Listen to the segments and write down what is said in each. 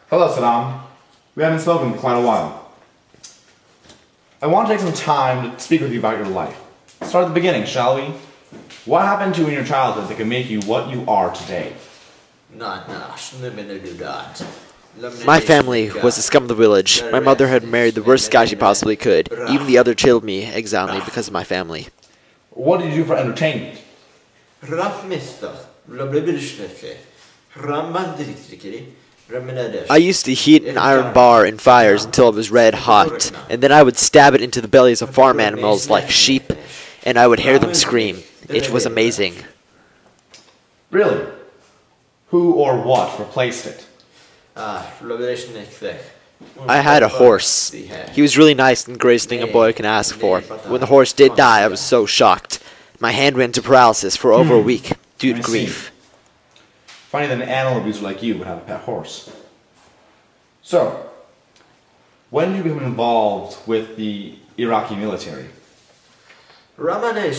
Hello, Saddam. We haven't spoken in quite a while. I want to take some time to speak with you about your life. Start at the beginning, shall we? What happened to you in your childhood that can make you what you are today? My family was the scum of the village. My mother had married the worst guy she possibly could. Even the other killed me, exiled me because of my family. What did you do for entertainment? I used to heat an iron bar in fires until it was red hot, and then I would stab it into the bellies of farm animals like sheep, and I would hear them scream. It was amazing. Really? Who or what replaced it? I had a horse. He was really nice and the greatest thing a boy can ask for. When the horse did die, I was so shocked. My hand went into paralysis for over a week due to grief. Funny that an animal abuser like you would have a pet horse. So, when did you become involved with the Iraqi military? I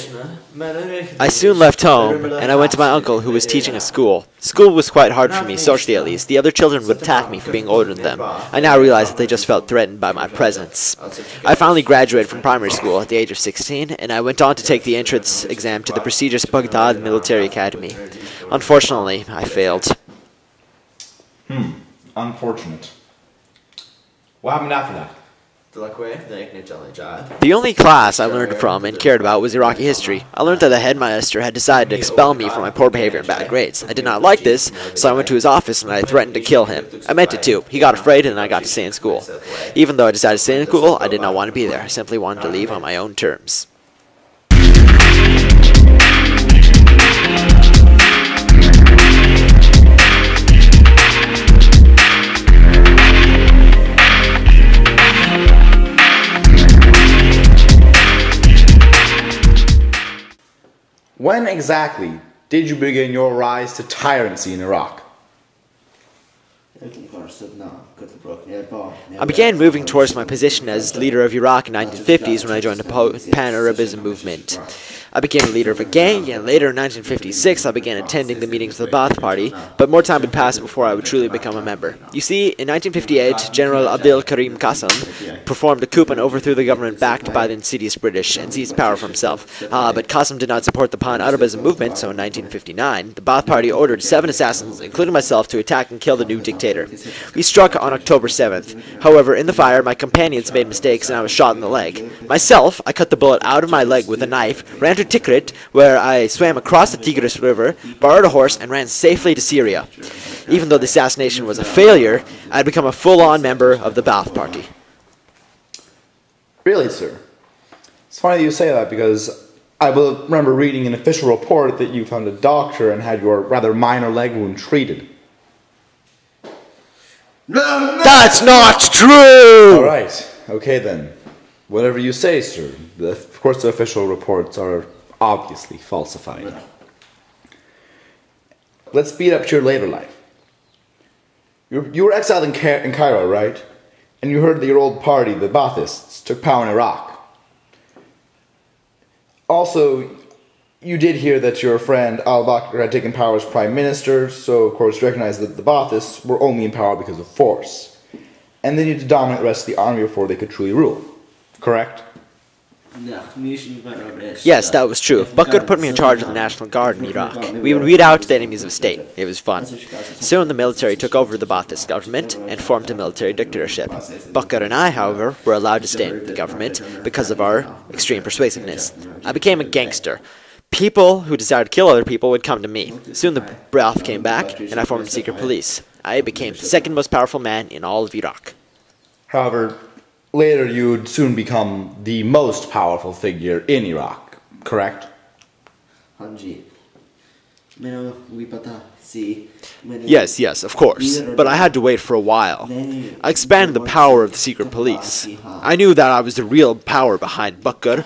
soon left home, and I went to my uncle who was teaching a school. School was quite hard for me, socially at least. The other children would attack me for being older than them. I now realize that they just felt threatened by my presence. I finally graduated from primary school at the age of 16, and I went on to take the entrance exam to the prestigious Baghdad Military Academy. Unfortunately, I failed. Unfortunate. What happened after that? The only class I learned from and cared about was Iraqi history. I learned that the headmaster had decided to expel me for my poor behavior and bad grades. I did not like this, so I went to his office and I threatened to kill him. I meant it too. He got afraid and I got to stay in school. Even though I decided to stay in school, I did not want to be there. I simply wanted to leave on my own terms. When exactly did you begin your rise to tyranny in Iraq? I began moving towards my position as leader of Iraq in the 1950s when I joined the Pan-Arabism movement. I became a leader of a gang, and later in 1956 I began attending the meetings of the Ba'ath Party, but more time would pass before I would truly become a member. You see, in 1958, General Abdel Karim Qasem performed a coup and overthrew the government backed by the insidious British and seized power for himself. But Qasem did not support the Pan-Arabism movement, so in 1959, the Ba'ath Party ordered 7 assassins, including myself, to attack and kill the new dictator. We struck on October 7th. However, in the fire, my companions made mistakes and I was shot in the leg. Myself, I cut the bullet out of my leg with a knife, ran to Tikrit, where I swam across the Tigris River, borrowed a horse, and ran safely to Syria. Even though the assassination was a failure, I had become a full-on member of the Ba'ath Party. Really, sir? It's funny that you say that because I will remember reading an official report that you found a doctor and had your rather minor leg wound treated. That's not true! Alright, okay then. Whatever you say, sir. Of course the official reports are obviously falsified. Let's speed up to your later life. You were exiled in Cairo, right? And you heard that your old party, the Baathists, took power in Iraq. Also, you did hear that your friend al-Bakr had taken power as prime minister, so of course you recognize that the Baathists were only in power because of force. And they needed to dominate the rest of the army before they could truly rule. Correct? Yes, that was true. Bakr put me in charge of the National Guard in Iraq. We would weed out the enemies of state. It was fun. Soon the military took over the Ba'athist government and formed a military dictatorship. Bakr and I, however, were allowed to stay in the government because of our extreme persuasiveness. I became a gangster. People who desired to kill other people would come to me. Soon the Ba'ath came back, and I formed the secret police. I became the second most powerful man in all of Iraq. However, later you'd soon become the most powerful figure in Iraq, correct? Yes, of course. But I had to wait for a while. I expanded the power of the secret police. I knew that I was the real power behind Bakr,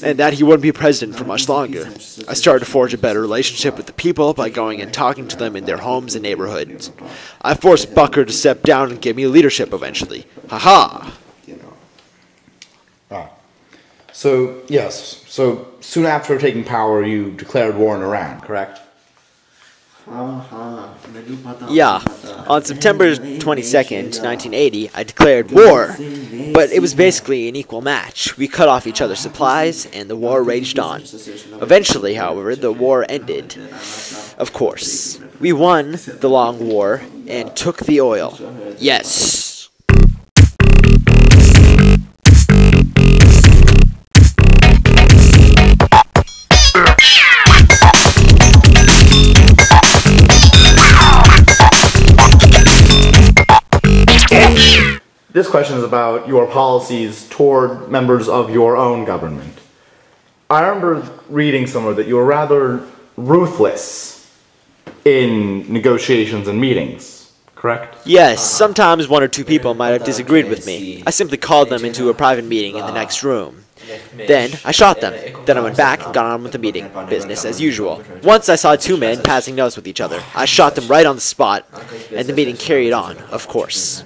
and that he wouldn't be president for much longer. I started to forge a better relationship with the people by going and talking to them in their homes and neighborhoods. I forced Bakr to step down and give me leadership eventually. Ha-ha! So, yes. So, soon after taking power, you declared war in Iran, correct? Yeah, on September 22nd, 1980, I declared war, but it was basically an equal match. We cut off each other's supplies, and the war raged on. Eventually, however, the war ended. Of course, we won the long war and took the oil. Yes. This question is about your policies toward members of your own government. I remember reading somewhere that you were rather ruthless in negotiations and meetings, correct? Yes, sometimes one or two people might have disagreed with me. I simply called them into a private meeting in the next room. Then I shot them. Then I went back and got on with the meeting. Business as usual. Once I saw two men passing notes with each other. I shot them right on the spot, and the meeting carried on, of course.